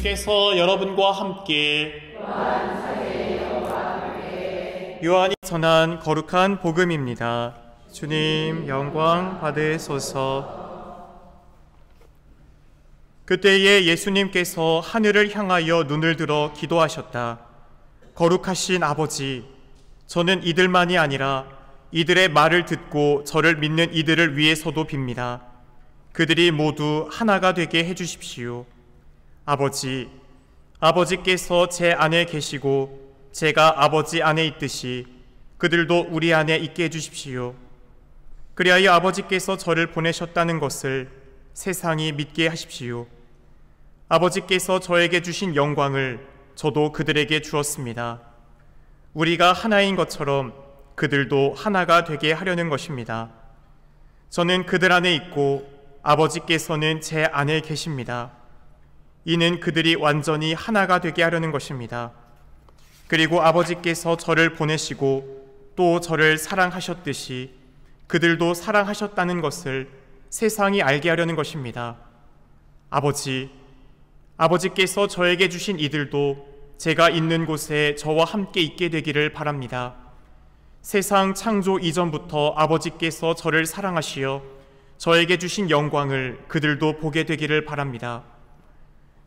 예수님께서 여러분과 함께 요한이 전한 거룩한 복음입니다. 주님 영광 받으소서. 그때에 예수님께서 하늘을 향하여 눈을 들어 기도하셨다. 거룩하신 아버지, 저는 이들만이 아니라 이들의 말을 듣고 저를 믿는 이들을 위해서도 빕니다. 그들이 모두 하나가 되게 해주십시오. 아버지, 아버지께서 제 안에 계시고 제가 아버지 안에 있듯이 그들도 우리 안에 있게 해주십시오. 그리하여 아버지께서 저를 보내셨다는 것을 세상이 믿게 하십시오. 아버지께서 저에게 주신 영광을 저도 그들에게 주었습니다. 우리가 하나인 것처럼 그들도 하나가 되게 하려는 것입니다. 저는 그들 안에 있고 아버지께서는 제 안에 계십니다. 이는 그들이 완전히 하나가 되게 하려는 것입니다. 그리고 아버지께서 저를 보내시고 또 저를 사랑하셨듯이 그들도 사랑하셨다는 것을 세상이 알게 하려는 것입니다. 아버지, 아버지께서 저에게 주신 이들도 제가 있는 곳에 저와 함께 있게 되기를 바랍니다. 세상 창조 이전부터 아버지께서 저를 사랑하시어 저에게 주신 영광을 그들도 보게 되기를 바랍니다.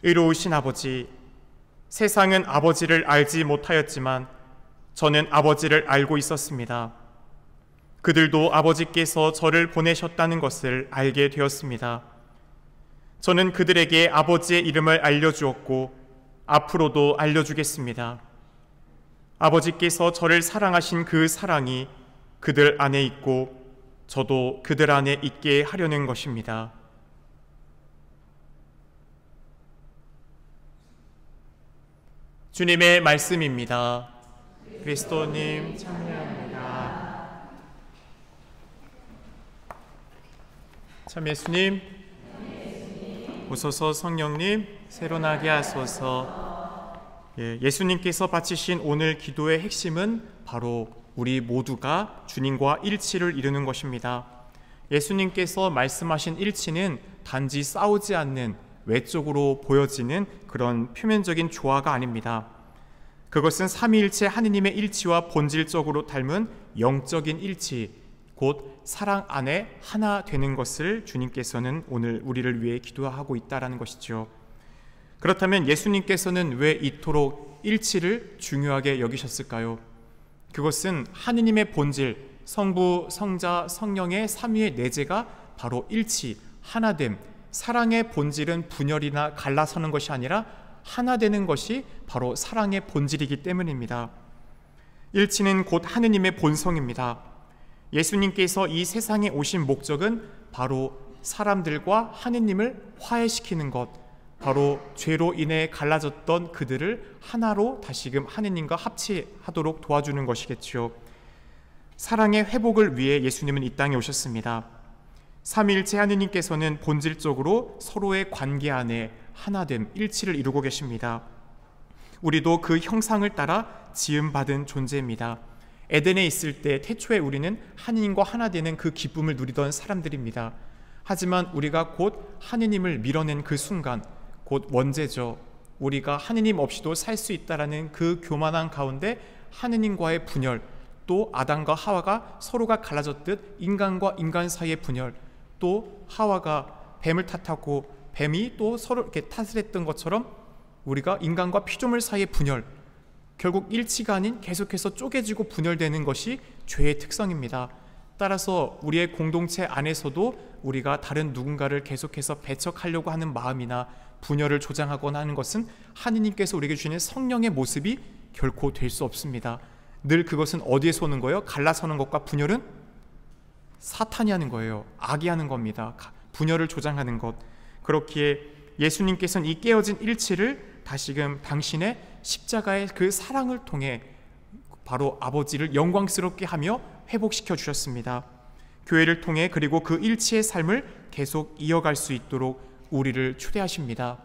의로우신 아버지, 세상은 아버지를 알지 못하였지만 저는 아버지를 알고 있었습니다. 그들도 아버지께서 저를 보내셨다는 것을 알게 되었습니다. 저는 그들에게 아버지의 이름을 알려주었고 앞으로도 알려주겠습니다. 아버지께서 저를 사랑하신 그 사랑이 그들 안에 있고 저도 그들 안에 있게 하려는 것입니다. 주님의 말씀입니다. 그리스도님 참여합니다. 참 예수님, 오소서. 성령님 새로나게 하소서. 예수님께서 바치신 오늘 기도의 핵심은 바로 우리 모두가 주님과 일치를 이루는 것입니다. 예수님께서 말씀하신 일치는 단지 싸우지 않는 외적으로 보여지는 그런 표면적인 조화가 아닙니다. 그것은 삼위일체 하느님의 일치와 본질적으로 닮은 영적인 일치, 곧 사랑 안에 하나 되는 것을 주님께서는 오늘 우리를 위해 기도하고 있다는 것이죠. 그렇다면 예수님께서는 왜 이토록 일치를 중요하게 여기셨을까요? 그것은 하느님의 본질, 성부, 성자, 성령의 삼위의 내재가 바로 일치, 하나됨, 사랑의 본질은 분열이나 갈라서는 것이 아니라 하나 되는 것이 바로 사랑의 본질이기 때문입니다. 일치는 곧 하느님의 본성입니다. 예수님께서 이 세상에 오신 목적은 바로 사람들과 하느님을 화해시키는 것, 바로 죄로 인해 갈라졌던 그들을 하나로 다시금 하느님과 합치하도록 도와주는 것이겠지요. 사랑의 회복을 위해 예수님은 이 땅에 오셨습니다. 삼위일체 하느님께서는 본질적으로 서로의 관계 안에 하나됨, 일치를 이루고 계십니다. 우리도 그 형상을 따라 지음받은 존재입니다. 에덴에 있을 때 태초에 우리는 하느님과 하나 되는 그 기쁨을 누리던 사람들입니다. 하지만 우리가 곧 하느님을 밀어낸 그 순간, 곧 원죄죠. 우리가 하느님 없이도 살 수 있다라는 그 교만한 가운데 하느님과의 분열, 또 아담과 하와가 서로가 갈라졌듯 인간과 인간 사이의 분열, 또 하와가 뱀을 탓하고 뱀이 또 서로 이렇게 탓을 했던 것처럼 우리가 인간과 피조물 사이의 분열, 결국 일치가 아닌 계속해서 쪼개지고 분열되는 것이 죄의 특성입니다. 따라서 우리의 공동체 안에서도 우리가 다른 누군가를 계속해서 배척하려고 하는 마음이나 분열을 조장하거나 하는 것은 하느님께서 우리에게 주시는 성령의 모습이 결코 될 수 없습니다. 늘 그것은 어디에서 오는 거예요? 갈라서는 것과 분열은 사탄이 하는 거예요. 악이 하는 겁니다. 분열을 조장하는 것. 그렇기에 예수님께서는 이 깨어진 일치를 다시금 당신의 십자가의 그 사랑을 통해 바로 아버지를 영광스럽게 하며 회복시켜 주셨습니다. 교회를 통해 그리고 그 일치의 삶을 계속 이어갈 수 있도록 우리를 초대하십니다.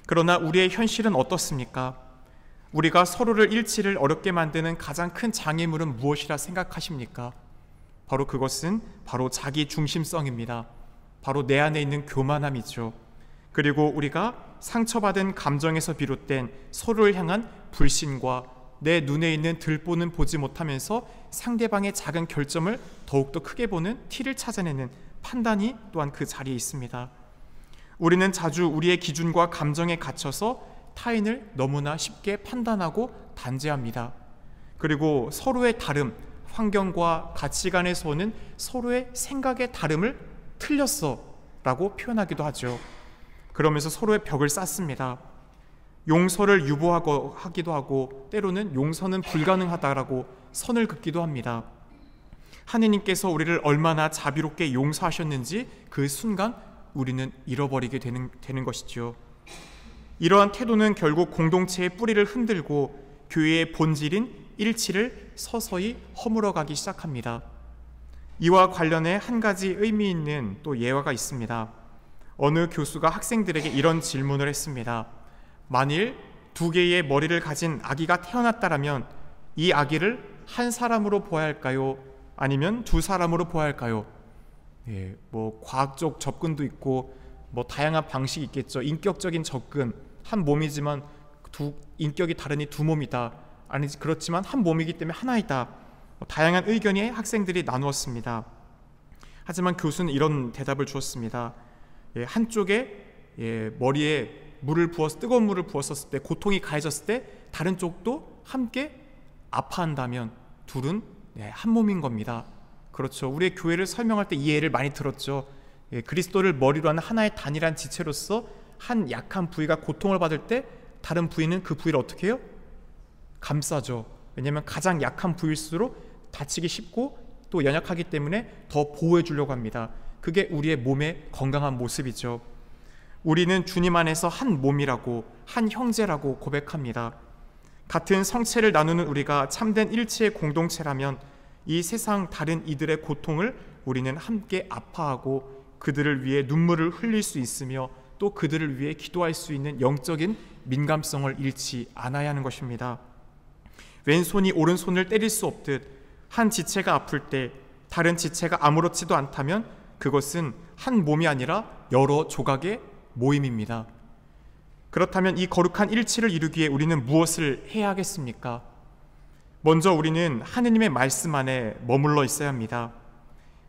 그러나 우리의 현실은 어떻습니까? 우리가 서로를 일치를 어렵게 만드는 가장 큰 장애물은 무엇이라 생각하십니까? 바로 그것은 바로 자기 중심성입니다. 바로 내 안에 있는 교만함이죠. 그리고 우리가 상처받은 감정에서 비롯된 서로를 향한 불신과 내 눈에 있는 들보는 보지 못하면서 상대방의 작은 결점을 더욱더 크게 보는 티를 찾아내는 판단이 또한 그 자리에 있습니다. 우리는 자주 우리의 기준과 감정에 갇혀서 타인을 너무나 쉽게 판단하고 단죄합니다. 그리고 서로의 다름, 환경과 가치관에서 오는 서로의 생각의 다름을 틀렸어 라고 표현하기도 하죠. 그러면서 서로의 벽을 쌓습니다. 용서를 유보하기도 하고 때로는 용서는 불가능하다라고 선을 긋기도 합니다. 하느님께서 우리를 얼마나 자비롭게 용서하셨는지 그 순간 우리는 잃어버리게 되는 것이죠. 이러한 태도는 결국 공동체의 뿌리를 흔들고 교회의 본질인 일치를 서서히 허물어가기 시작합니다. 이와 관련해 한 가지 의미 있는 또 예화가 있습니다. 어느 교수가 학생들에게 이런 질문을 했습니다. 만일 2개의 머리를 가진 아기가 태어났다면 이 아기를 한 사람으로 보아야 할까요? 아니면 2사람으로 보아야 할까요? 과학적 접근도 있고 다양한 방식이 있겠죠. 인격적인 접근, 한 몸이지만 인격이 다르니 2몸이다. 아니지 그렇지만 한 몸이기 때문에 하나이다. 다양한 의견이 학생들이 나누었습니다. 하지만 교수는 이런 대답을 주었습니다. 한쪽에 머리에 뜨거운 물을 부었을 때 고통이 가해졌을 때 다른 쪽도 함께 아파한다면 둘은 한 몸인 겁니다. 그렇죠. 우리의 교회를 설명할 때 이 예를 많이 들었죠. 그리스도를 머리로 하는 하나의 단일한 지체로서 한 약한 부위가 고통을 받을 때 다른 부위는 그 부위를 어떻게 해요? 감싸죠. 왜냐하면 가장 약한 부위일수록 다치기 쉽고 또 연약하기 때문에 더 보호해 주려고 합니다. 그게 우리의 몸의 건강한 모습이죠. 우리는 주님 안에서 한 몸이라고, 한 형제라고 고백합니다. 같은 성체를 나누는 우리가 참된 일치의 공동체라면 이 세상 다른 이들의 고통을 우리는 함께 아파하고 그들을 위해 눈물을 흘릴 수 있으며 또 그들을 위해 기도할 수 있는 영적인 민감성을 잃지 않아야 하는 것입니다. 왼손이 오른손을 때릴 수 없듯 한 지체가 아플 때 다른 지체가 아무렇지도 않다면 그것은 한 몸이 아니라 여러 조각의 모임입니다. 그렇다면 이 거룩한 일치를 이루기에 우리는 무엇을 해야 하겠습니까? 먼저 우리는 하느님의 말씀 안에 머물러 있어야 합니다.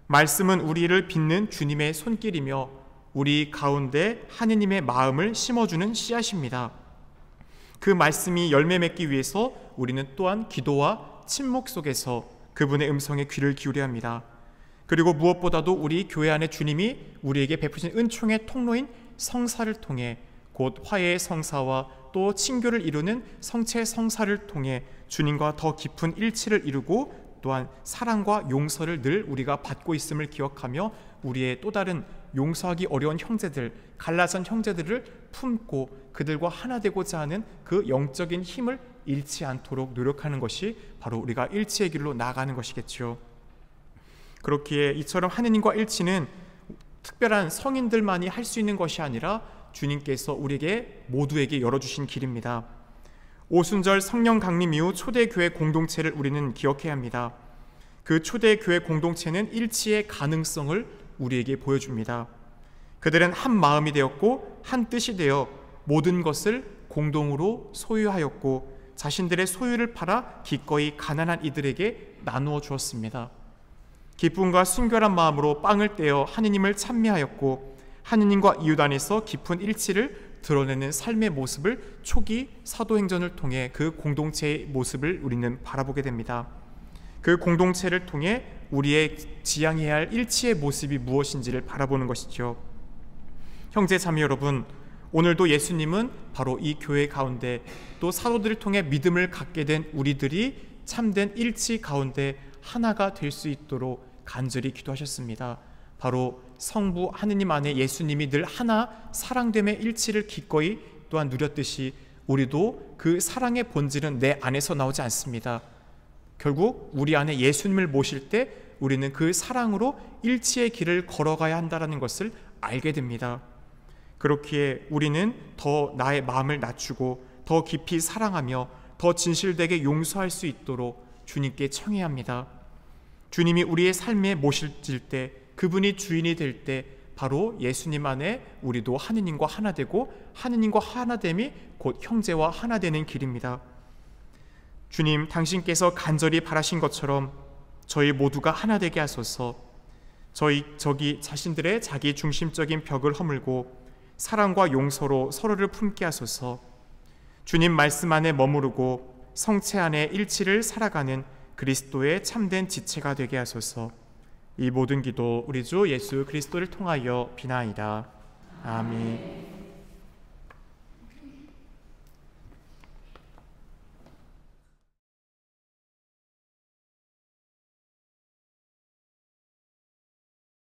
말씀은 우리를 빚는 주님의 손길이며 우리 가운데 하느님의 마음을 심어주는 씨앗입니다. 그 말씀이 열매 맺기 위해서 우리는 또한 기도와 침묵 속에서 그분의 음성에 귀를 기울여야 합니다. 그리고 무엇보다도 우리 교회 안에 주님이 우리에게 베푸신 은총의 통로인 성사를 통해 곧 화해의 성사와 또 친교를 이루는 성체 성사를 통해 주님과 더 깊은 일치를 이루고 또한 사랑과 용서를 늘 우리가 받고 있음을 기억하며 우리의 또 다른 용서하기 어려운 형제들, 갈라선 형제들을 품고 그들과 하나 되고자 하는 그 영적인 힘을 잃지 않도록 노력하는 것이 바로 우리가 일치의 길로 나아가는 것이겠죠. 그렇기에 이처럼 하느님과 일치는 특별한 성인들만이 할 수 있는 것이 아니라 주님께서 우리에게 모두에게 열어주신 길입니다. 오순절 성령 강림 이후 초대교회 공동체를 우리는 기억해야 합니다. 그 초대교회 공동체는 일치의 가능성을 우리에게 보여줍니다. 그들은 한 마음이 되었고 한 뜻이 되어 모든 것을 공동으로 소유하였고 자신들의 소유를 팔아 기꺼이 가난한 이들에게 나누어 주었습니다. 기쁨과 순결한 마음으로 빵을 떼어 하느님을 찬미하였고 하느님과 이웃 안에서 깊은 일치를 드러내는 삶의 모습을 초기 사도행전을 통해 그 공동체의 모습을 우리는 바라보게 됩니다. 그 공동체를 통해 우리의 지향해야 할 일치의 모습이 무엇인지를 바라보는 것이죠. 형제 자매 여러분, 오늘도 예수님은 바로 이 교회 가운데 또 사도들을 통해 믿음을 갖게 된 우리들이 참된 일치 가운데 하나가 될 수 있도록 간절히 기도하셨습니다. 바로 성부 하느님 안에 예수님이 늘 하나 사랑됨의 일치를 기꺼이 또한 누렸듯이 우리도 그 사랑의 본질은 내 안에서 나오지 않습니다. 결국 우리 안에 예수님을 모실 때 우리는 그 사랑으로 일치의 길을 걸어가야 한다는 것을 알게 됩니다. 그렇기에 우리는 더 나의 마음을 낮추고 더 깊이 사랑하며 더 진실되게 용서할 수 있도록 주님께 청해야 합니다. 주님이 우리의 삶에 모실 때, 그분이 주인이 될 때 바로 예수님 안에 우리도 하느님과 하나 되고 하느님과 하나됨이 곧 형제와 하나 되는 길입니다. 주님, 당신께서 간절히 바라신 것처럼 저희 모두가 하나 되게 하소서. 저기 자신들의 자기 중심적인 벽을 허물고 사랑과 용서로 서로를 품게 하소서. 주님 말씀 안에 머무르고 성체 안에 일치를 살아가는 그리스도의 참된 지체가 되게 하소서. 이 모든 기도 우리 주 예수 그리스도를 통하여 비나이다. 아멘.